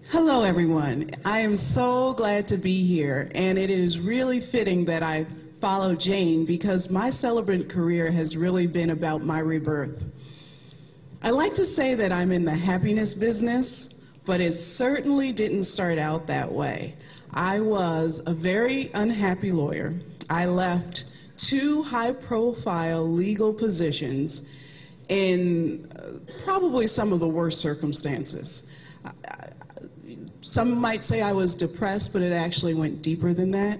Hello, everyone. I am so glad to be here, and it is really fitting that I follow Jane because my celebrant career has really been about my rebirth. I like to say that I'm in the happiness business, but it certainly didn't start out that way. I was a very unhappy lawyer. I left 2 high-profile legal positions in probably some of the worst circumstances. Some might say I was depressed, but it actually went deeper than that.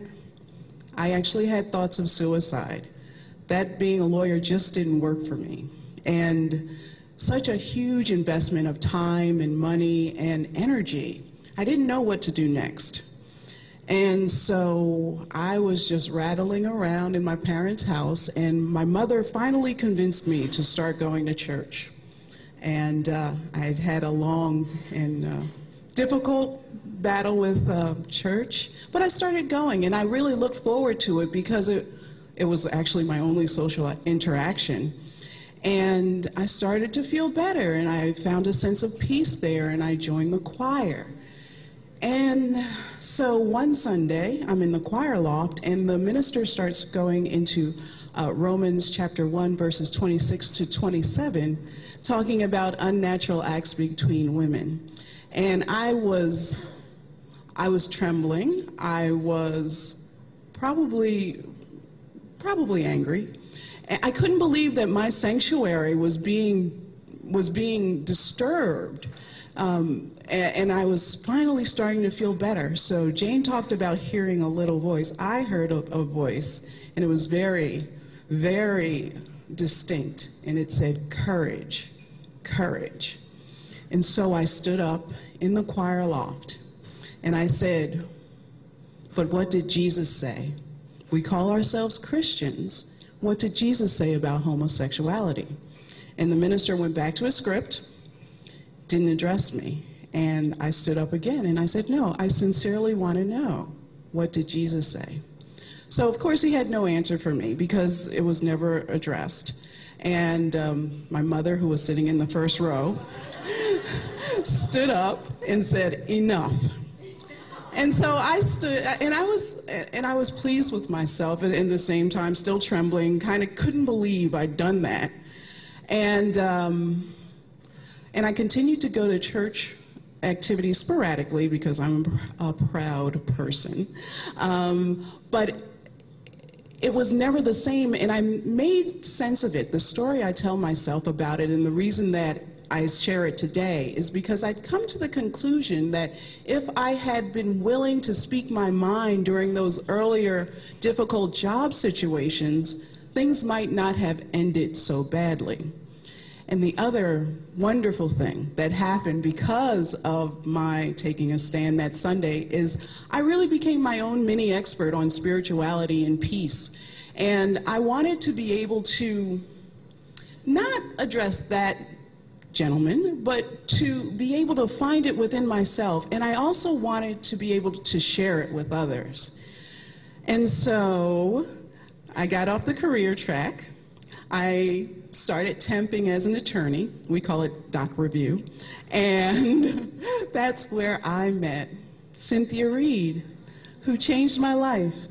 I actually had thoughts of suicide. That being a lawyer just didn't work for me. And such a huge investment of time and money and energy, I didn't know what to do next. And so I was just rattling around in my parents' house, and my mother finally convinced me to start going to church. And I'd had a long and difficult battle with church, but I started going, and I really looked forward to it because it was actually my only social interaction. And I started to feel better, and I found a sense of peace there, and I joined the choir. And so one Sunday, I'm in the choir loft, and the minister starts going into Romans chapter 1, verses 26 to 27, talking about unnatural acts between women. And I was trembling. I was probably angry. I couldn't believe that my sanctuary was being disturbed. And I was finally starting to feel better. So Jane talked about hearing a little voice. I heard a voice, and it was very, very distinct. And it said, "Courage, courage." And so I stood up in the choir loft, and I said, "But what did Jesus say? We call ourselves Christians. What did Jesus say about homosexuality?" And the minister went back to his script, didn't address me. And I stood up again, and I said, "No, I sincerely want to know, what did Jesus say?" So of course he had no answer for me because it was never addressed. And my mother, who was sitting in the first row, stood up and said, "Enough." And so I stood, and I was pleased with myself, and at the same time still trembling, kind of couldn't believe I'd done that. And I continued to go to church activities sporadically because I'm a proud person. But it was never the same, and I made sense of it. The story I tell myself about it, and the reason that I share it today, is because I'd come to the conclusion that if I had been willing to speak my mind during those earlier difficult job situations, things might not have ended so badly. And the other wonderful thing that happened because of my taking a stand that Sunday is I really became my own mini expert on spirituality and peace. And I wanted to be able to not address that gentleman, but to be able to find it within myself. And I also wanted to be able to share it with others. And so I got off the career track. I started temping as an attorney. We call it Doc Review. And that's where I met Cynthia Reed, who changed my life.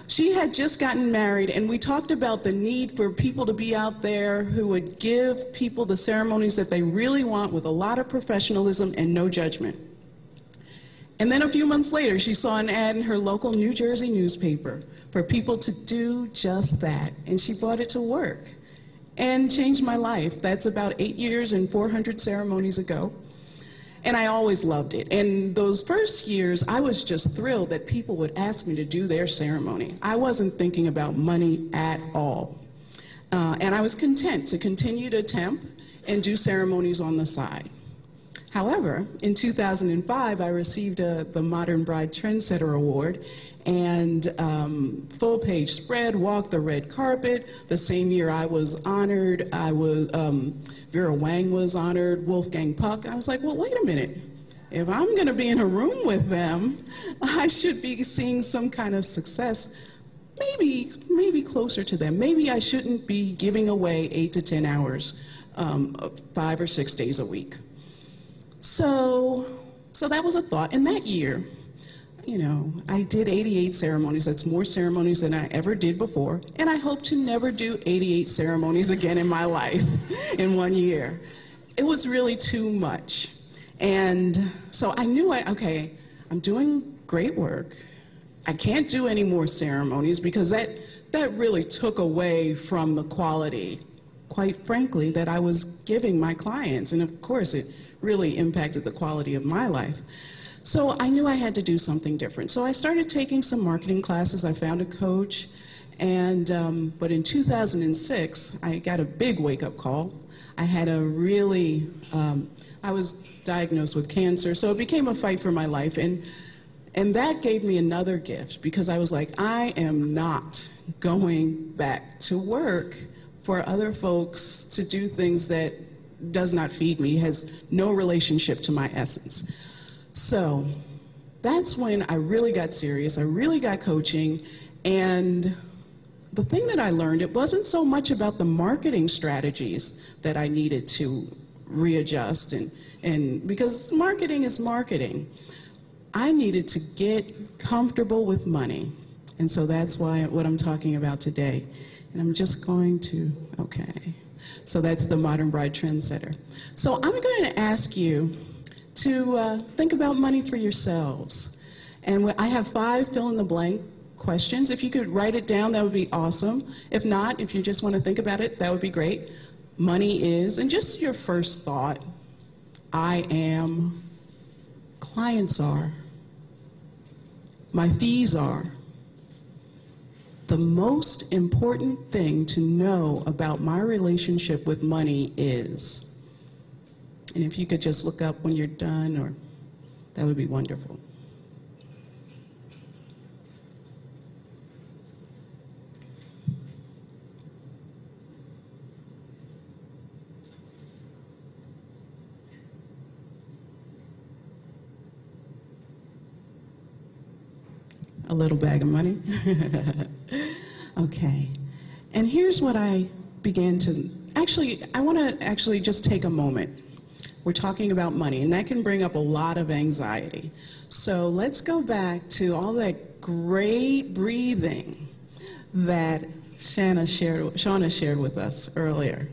She had just gotten married, and we talked about the need for people to be out there who would give people the ceremonies that they really want with a lot of professionalism and no judgment. And then a few months later, she saw an ad in her local New Jersey newspaper for people to do just that, and she brought it to work and changed my life. That's about 8 years and 400 ceremonies ago. And I always loved it. And those first years, I was just thrilled that people would ask me to do their ceremony. I wasn't thinking about money at all. And I was content to continue to temp and do ceremonies on the side. However, in 2005, I received the Modern Bride Trendsetter Award, and full-page spread, walked the red carpet. The same year I was honored, Vera Wang was honored, Wolfgang Puck. I was like, well, wait a minute. If I'm going to be in a room with them, I should be seeing some kind of success, maybe closer to them. Maybe I shouldn't be giving away 8 to 10 hours 5 or 6 days a week. So So that was a thought. And that year, you know, I did 88 ceremonies. That's more ceremonies than I ever did before. And I hope to never do 88 ceremonies again in my life in 1 year. It was really too much. And so I knew, okay, I'm doing great work. I can't do any more ceremonies because that really took away from the quality, quite frankly, that I was giving my clients. And of course, it really impacted the quality of my life. So I knew I had to do something different. So I started taking some marketing classes. I found a coach. And, but in 2006, I got a big wake-up call. I had a really, I was diagnosed with cancer, so it became a fight for my life. And that gave me another gift, because I was like, I am not going back to work for other folks to do things that does not feed me, has no relationship to my essence. So that's when I really got serious. I really got coaching. And the thing that I learned, it wasn't so much about the marketing strategies that I needed to readjust, and because marketing is marketing. I needed to get comfortable with money. And so that's what I'm talking about today. And I'm just going to, okay. So that's the Modern Bride Trendsetter. So I'm going to ask you to think about money for yourselves. And I have 5 fill-in-the-blank questions. If you could write it down, that would be awesome. If not, if you just want to think about it, that would be great. Money is, and just your first thought, I am, clients are, my fees are. The most important thing to know about my relationship with money is, and if you could just look up when you're done, or that would be wonderful. A little bag of money. Okay. And here's what I began to, I want to actually just take a moment. We're talking about money, and that can bring up a lot of anxiety. So let's go back to all that great breathing that Shauna shared with us earlier.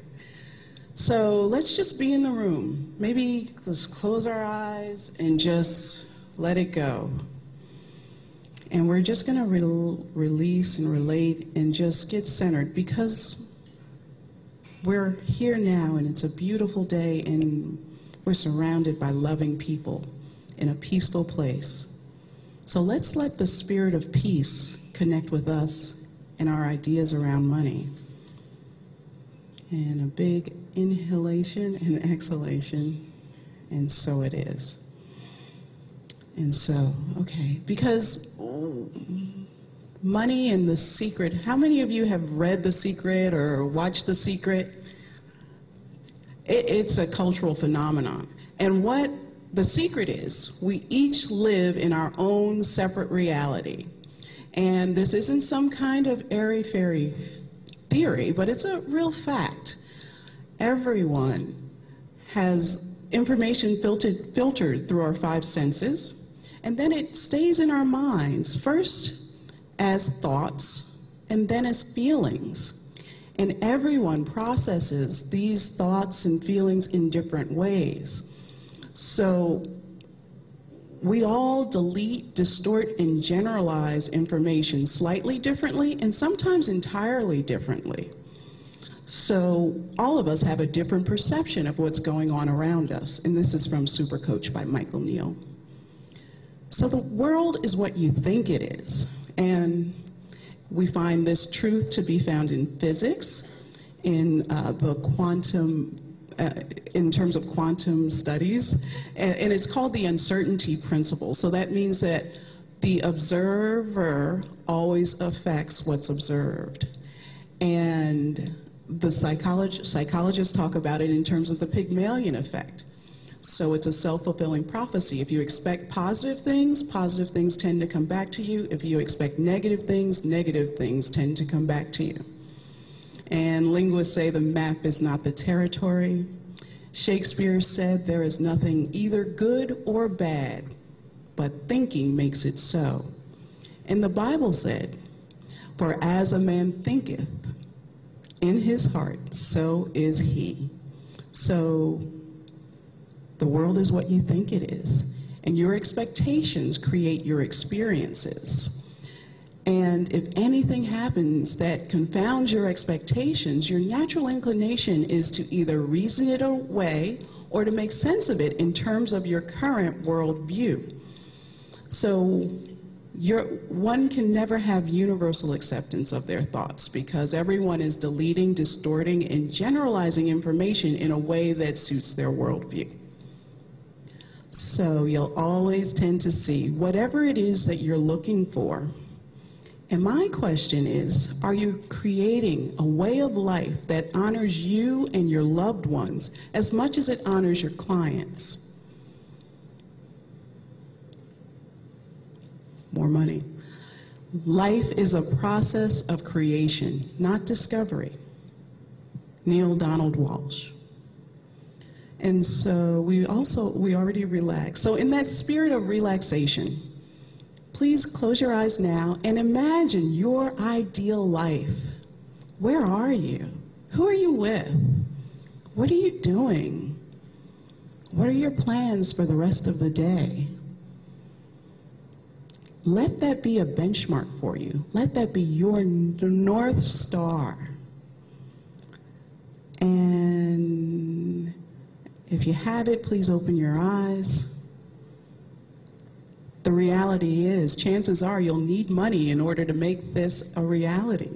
So let's just be in the room. Maybe just close our eyes and just let it go. And we're just going to release and relate and just get centered, because we're here now and it's a beautiful day and we're surrounded by loving people in a peaceful place. So let's let the spirit of peace connect with us and our ideas around money. And a big inhalation and exhalation, and so it is. And so, okay, because money and The Secret, how many of you have read The Secret or watched The Secret? It's a cultural phenomenon. And what The Secret is, we each live in our own separate reality. And this isn't some kind of airy-fairy theory, but it's a real fact. Everyone has information filtered through our 5 senses. And then it stays in our minds, first as thoughts, and then as feelings. And everyone processes these thoughts and feelings in different ways. So we all delete, distort, and generalize information slightly differently, and sometimes entirely differently. So all of us have a different perception of what's going on around us. And this is from Super Coach by Michael Neal. So the world is what you think it is. And we find this truth to be found in physics, in the quantum, in terms of quantum studies. And it's called the uncertainty principle. So that means that the observer always affects what's observed. And the psychologists talk about it in terms of the Pygmalion effect. So it's a self-fulfilling prophecy. If you expect positive things tend to come back to you. If you expect negative things tend to come back to you. And linguists say the map is not the territory. Shakespeare said there is nothing either good or bad, but thinking makes it so. And the Bible said, for as a man thinketh in his heart, so is he. So the world is what you think it is, and your expectations create your experiences. And if anything happens that confounds your expectations, your natural inclination is to either reason it away or to make sense of it in terms of your current worldview. So one can never have universal acceptance of their thoughts because everyone is deleting, distorting, and generalizing information in a way that suits their worldview. So you'll always tend to see whatever it is that you're looking for. And my question is, are you creating a way of life that honors you and your loved ones as much as it honors your clients? More money. Life is a process of creation, not discovery. Neil Donald Walsh. And so we already relaxed. So in that spirit of relaxation, please close your eyes now and imagine your ideal life. Where are you? Who are you with? What are you doing? What are your plans for the rest of the day? Let that be a benchmark for you. Let that be your North Star. And if you have it, please open your eyes. The reality is, chances are you'll need money in order to make this a reality.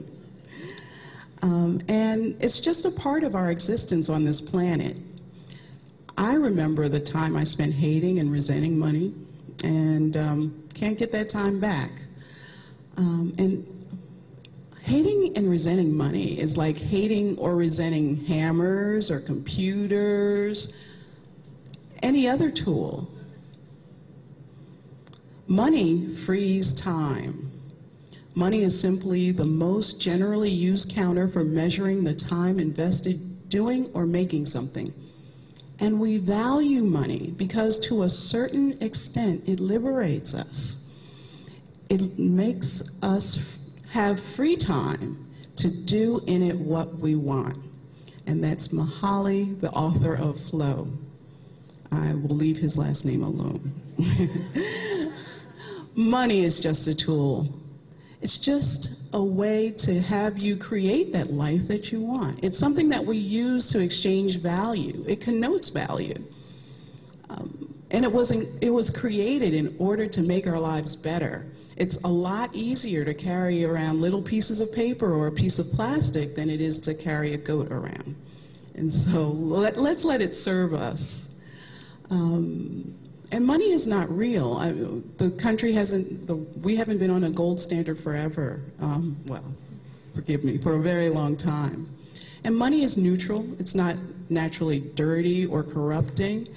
And it's just a part of our existence on this planet. I remember the time I spent hating and resenting money, and can't get that time back. And hating and resenting money is like hating or resenting hammers or computers, any other tool. Money frees time. Money is simply the most generally used counter for measuring the time invested doing or making something. And we value money because to a certain extent it liberates us. It makes us have free time to do in it what we want. And that's Mahali, the author of Flow. I will leave his last name alone. Money is just a tool. It's just a way to have you create that life that you want. It's something that we use to exchange value. It connotes value. And it was created in order to make our lives better. It's a lot easier to carry around little pieces of paper or a piece of plastic than it is to carry a goat around. And so let's let it serve us. And money is not real. The country we haven't been on a gold standard forever. Well, forgive me, for a very long time. And money is neutral. It's not naturally dirty or corrupting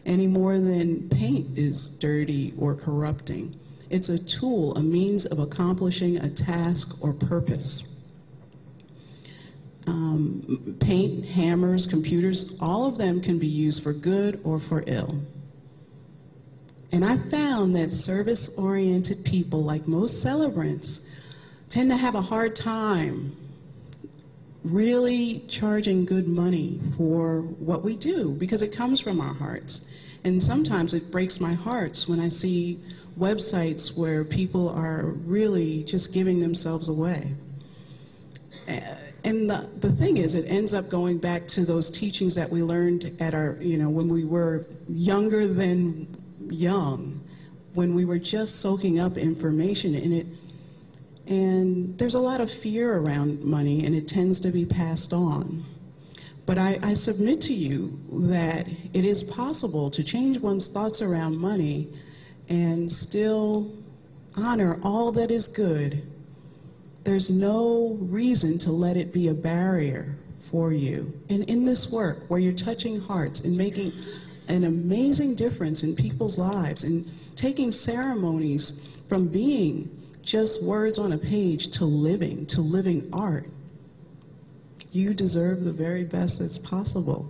any more than paint is dirty or corrupting. It's a tool, a means of accomplishing a task or purpose. Paint, hammers, computers, all of them can be used for good or for ill. And I found that service-oriented people, like most celebrants, tend to have a hard time really charging good money for what we do because it comes from our hearts. And sometimes it breaks my heart when I see websites where people are really just giving themselves away. And the thing is, it ends up going back to those teachings that we learned at our, when we were younger than young, when we were just soaking up information in it. And there's a lot of fear around money, and it tends to be passed on. But I submit to you that it is possible to change one's thoughts around money and still honor all that is good. There's no reason to let it be a barrier for you. And in this work, where you're touching hearts and making an amazing difference in people's lives and taking ceremonies from being just words on a page to living art, you deserve the very best that's possible.